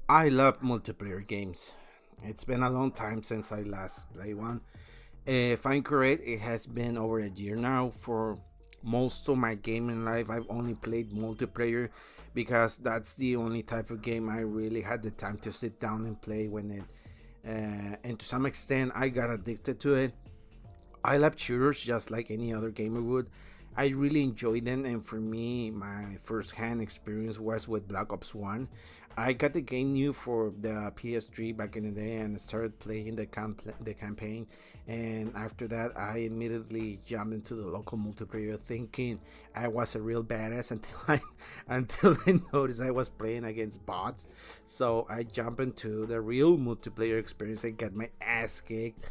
I love multiplayer games. It's been a long time since I last played one. If I'm correct, it has been over a year now. For most of my gaming life, I've only played multiplayer because that's the only type of game I really had the time to sit down and play when it. And to some extent, I got addicted to it. I love shooters just like any other gamer would. I really enjoyed them, and for me, my first hand experience was with Black Ops 1. I got the game new for the PS3 back in the day and started playing the campaign. And after that, I immediately jumped into the local multiplayer thinking I was a real badass until I noticed I was playing against bots. So I jumped into the real multiplayer experience and got my ass kicked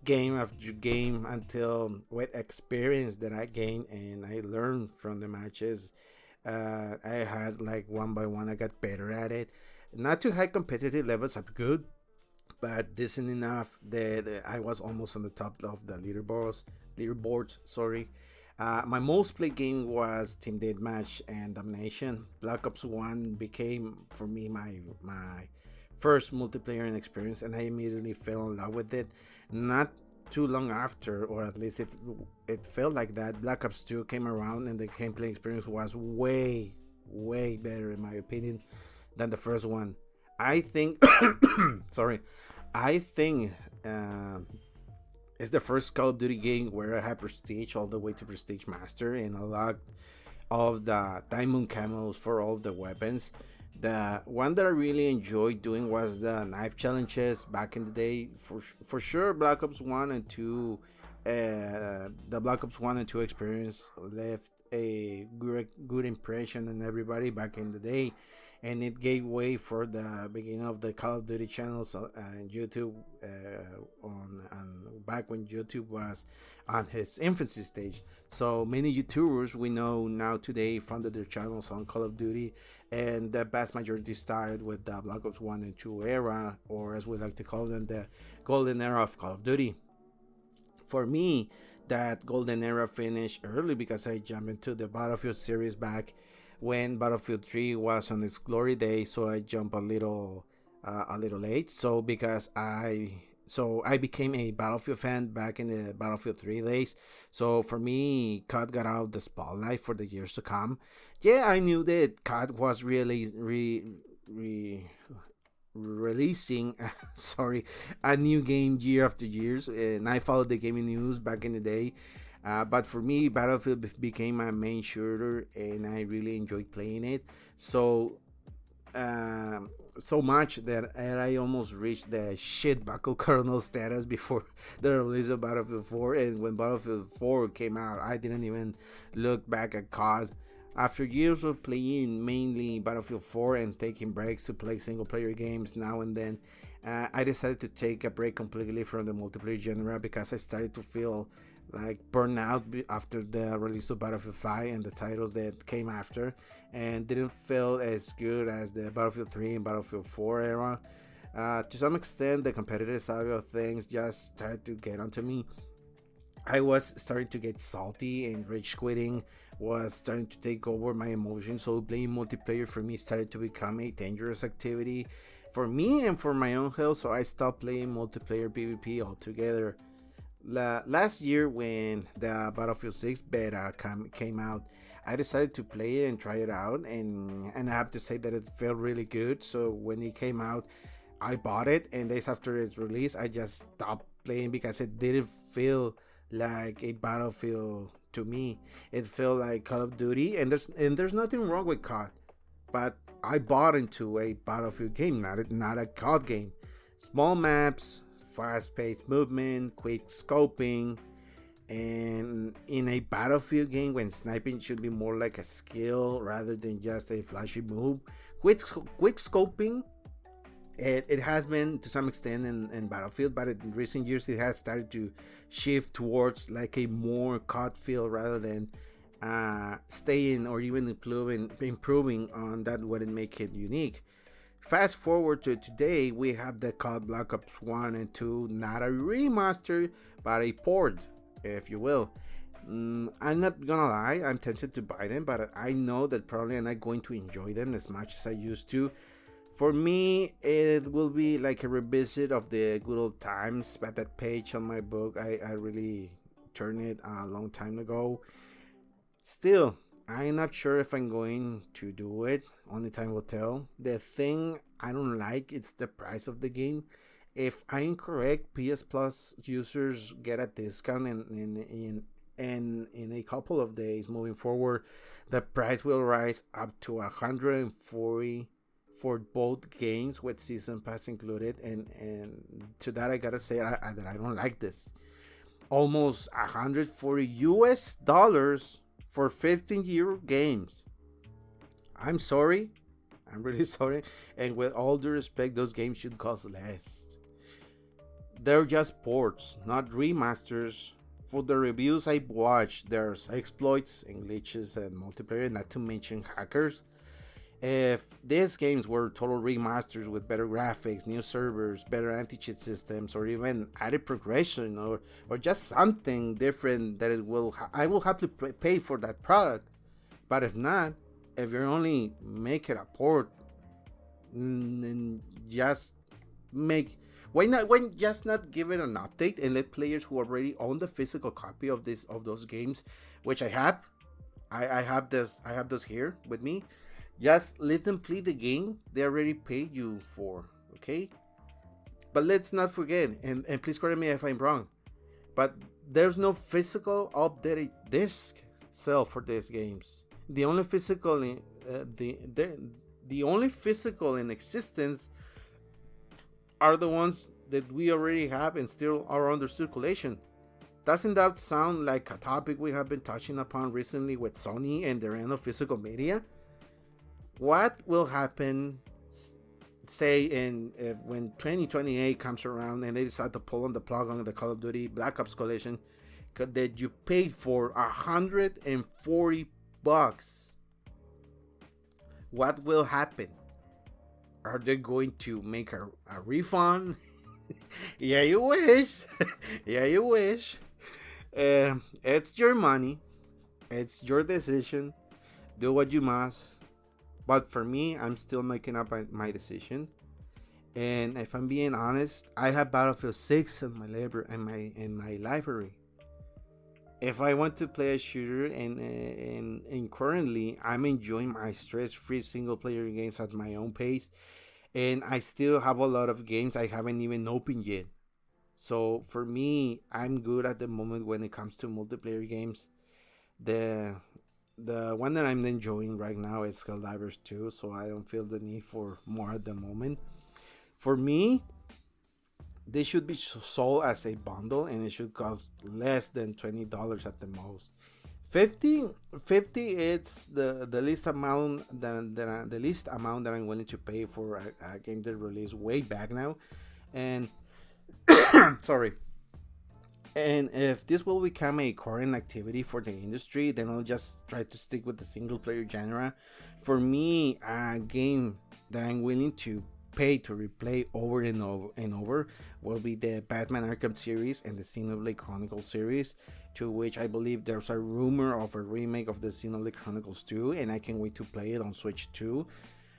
game after game until with experience that I gained and I learned from the matches. I had like one by one, I got better at it. Not too high competitive levels, I'm good, but decent enough that I was almost on the top of the leaderboards. Leaderboards, sorry. My most played game was Team Deathmatch and Domination. Black Ops One became for me my first multiplayer experience, and I immediately fell in love with it. Not too long after, or at least it felt like that. Black Ops 2 came around, and the gameplay experience was way better in my opinion than the first one. I think, sorry, I think uh, it's the first Call of Duty game where I had prestige all the way to prestige master and a lot of the diamond camos for all of the weapons. The one that I really enjoyed doing was the knife challenges back in the day. For sure, Black Ops One and Two, the Black Ops One and Two experience left a good impression on everybody back in the day, and it gave way for the beginning of the Call of Duty channels and YouTube on back when YouTube was on his infancy stage. So many YouTubers we know now today founded their channels on Call of Duty, and the vast majority started with the Black Ops 1 and 2 era, or as we like to call them, the golden era of Call of Duty. For me, that golden era finished early because I jumped into the Battlefield series back when Battlefield 3 was on its glory days, so I jumped a little late. So I became a Battlefield fan back in the Battlefield 3 days. So for me, COD got out the spotlight for the years to come. Yeah, I knew that COD was really releasing sorry, a new game year after years, and I followed the gaming news back in the day. But for me, Battlefield became my main shooter, and I really enjoyed playing it. So um, so much that I almost reached the shit buckle kernel status before the release of Battlefield 4. And when Battlefield 4 came out, I didn't even look back at COD. After years of playing mainly Battlefield 4 and taking breaks to play single player games now and then, I decided to take a break completely from the multiplayer genre because I started to feel like burnout after the release of Battlefield 5 and the titles that came after, and didn't feel as good as the Battlefield 3 and Battlefield 4 era. To some extent, the competitive side of things just started to get onto me. I was starting to get salty, and rage quitting was starting to take over my emotions. So playing multiplayer for me started to become a dangerous activity for me and for my own health. So I stopped playing multiplayer PvP altogether. Last year, when the Battlefield 6 beta came out, I decided to play it and try it out, and I have to say that it felt really good. So when it came out, I bought it, and days after its release, I just stopped playing because it didn't feel like a Battlefield to me. It felt like Call of Duty, and there's nothing wrong with COD, but I bought into a Battlefield game, not a COD game. Small maps, fast-paced movement, quick scoping, and in a Battlefield game when sniping should be more like a skill rather than just a flashy move. Quick scoping, it has been to some extent in Battlefield, but in recent years it has started to shift towards like a more COD feel rather than staying or even improving on that wouldn't make it unique. Fast forward to today, we have the COD Black Ops 1 and 2, not a remaster, but a port, if you will. I'm not gonna lie, I'm tempted to buy them, but I know that probably I'm not going to enjoy them as much as I used to. For me, it will be like a revisit of the good old times. But that page on my book, I really turned it a long time ago. Still, I'm not sure if I'm going to do it. Only time will tell. The thing I don't like is the price of the game. If I'm correct, PS Plus users get a discount in a couple of days moving forward. The price will rise up to 140 for both games with season pass included, and to that I gotta say that I don't like this. Almost 140 US dollars for 15-year games. I'm sorry. I'm really sorry. And with all due respect, those games should cost less. They're just ports, not remasters. For the reviews I watched, there's exploits and glitches and multiplayer, not to mention hackers. If these games were total remasters with better graphics, new servers, better anti-cheat systems, or even added progression, or just something different, that I will happily pay for that product. But if not, if you're only making a port, then just make why just not give it an update and let players who already own the physical copy of those games, which I have. I have this. I have those here with me. Just let them play the game they already paid you for, okay? But let's not forget, and please correct me if I'm wrong, but there's no physical updated disc sell for these games. The only physical in, the only physical in existence are the ones that we already have and still are under circulation. Doesn't that sound like a topic we have been touching upon recently with Sony and their end of physical media? What will happen, say, when 2028 comes around and they decide to pull on the plug on the Call of Duty Black Ops Coalition that you paid for $140? What will happen? Are they going to make a refund? Yeah, you wish. Yeah, you wish. It's your money. It's your decision. Do what you must. But for me, I'm still making up my decision. And if I'm being honest, I have Battlefield 6 in my library. If I want to play a shooter, and currently I'm enjoying my stress-free single-player games at my own pace, and I still have a lot of games I haven't even opened yet. So for me, I'm good at the moment when it comes to multiplayer games. The one that I'm enjoying right now is Helldivers 2, so I don't feel the need for more at the moment. For me, they should be sold as a bundle, and it should cost less than $20 at the most. 50, 50, it's the least amount the least amount that I'm willing to pay for a game that released way back now. And sorry. And if this will become a current activity for the industry, then I'll just try to stick with the single player genre. For me, a game that I'm willing to pay to replay over and over will be the Batman Arkham series and the Xenoblade Chronicles series, to which I believe there's a rumor of a remake of the Xenoblade Chronicles 2, and I can't wait to play it on Switch 2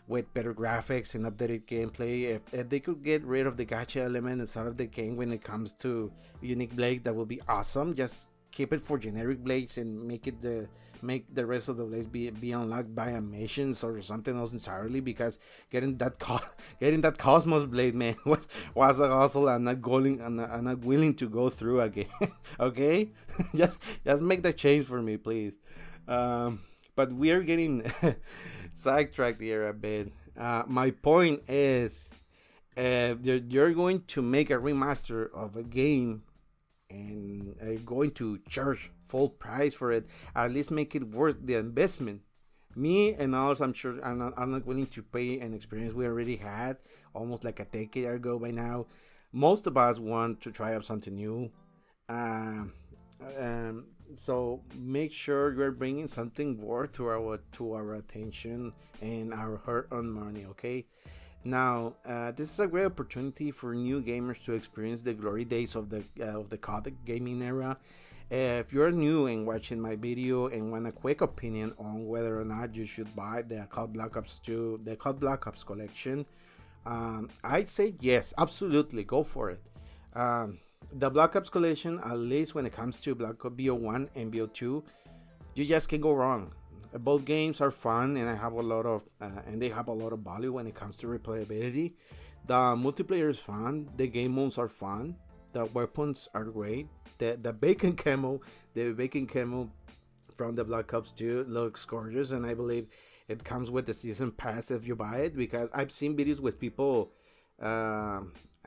with better graphics and updated gameplay. If they could get rid of the gacha element inside of the game when it comes to unique blades, that would be awesome. Just keep it for generic blades and make the rest of the blades be unlocked by missions or something else entirely, because getting that Cosmos blade, man, was a hustle. I'm not willing to go through again. Okay. just make the change for me, please. But we are getting sidetracked here a bit. My point is, you're going to make a remaster of a game and going to charge full price for it, at least make it worth the investment. Me and others, I'm sure, I'm not willing to pay an experience we already had almost like a decade ago by now. Most of us want to try out something new. So make sure you're bringing something worth to our attention and our hard-earned money. Okay. Now, this is a great opportunity for new gamers to experience the glory days of the codec gaming era, If you're new and watching my video and want a quick opinion on whether or not you should buy the COD Black Ops 2, the COD Black Ops collection, I'd say yes, absolutely, go for it. The Black Ops collection, at least when it comes to Black Ops BO1 and BO2, you just can't go wrong. Both games are fun, and they have a lot of value when it comes to replayability. The multiplayer is fun. The game modes are fun. The weapons are great. The the bacon camo from the Black Ops 2 looks gorgeous, and I believe it comes with the season pass if you buy it, because I've seen videos with people uh,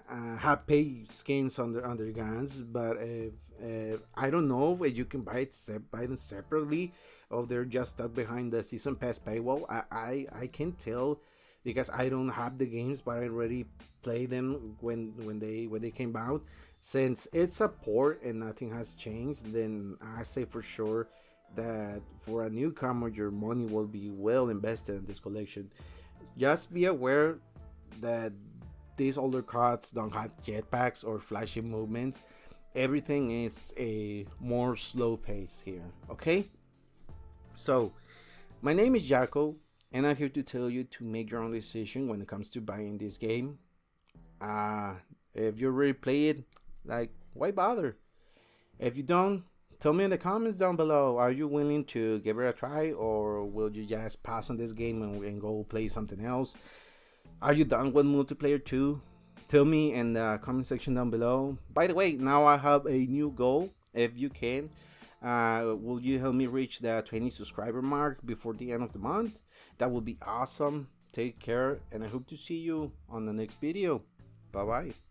have paid skins on their guns, but if I don't know if you can buy them separately, or they're just stuck behind the season pass paywall. I can't tell because I don't have the games, but I already played them when they came out. Since it's a port and nothing has changed, then I say for sure that for a newcomer, your money will be well invested in this collection. Just be aware that these older cards don't have jetpacks or flashy movements. Everything is a more slow pace here. Okay, so my name is Jaco, and I'm here to tell you to make your own decision when it comes to buying this game. uh if you already play it, like, why bother? If you don't, tell me in the comments down below. Are you willing to give it a try, or will you just pass on this game and go play something else? Are you done with multiplayer too? Tell me in the comment section down below. By the way, now I have a new goal. If you can, will you help me reach the 20 subscriber mark before the end of the month? That would be awesome. Take care, and I hope to see you on the next video. Bye bye.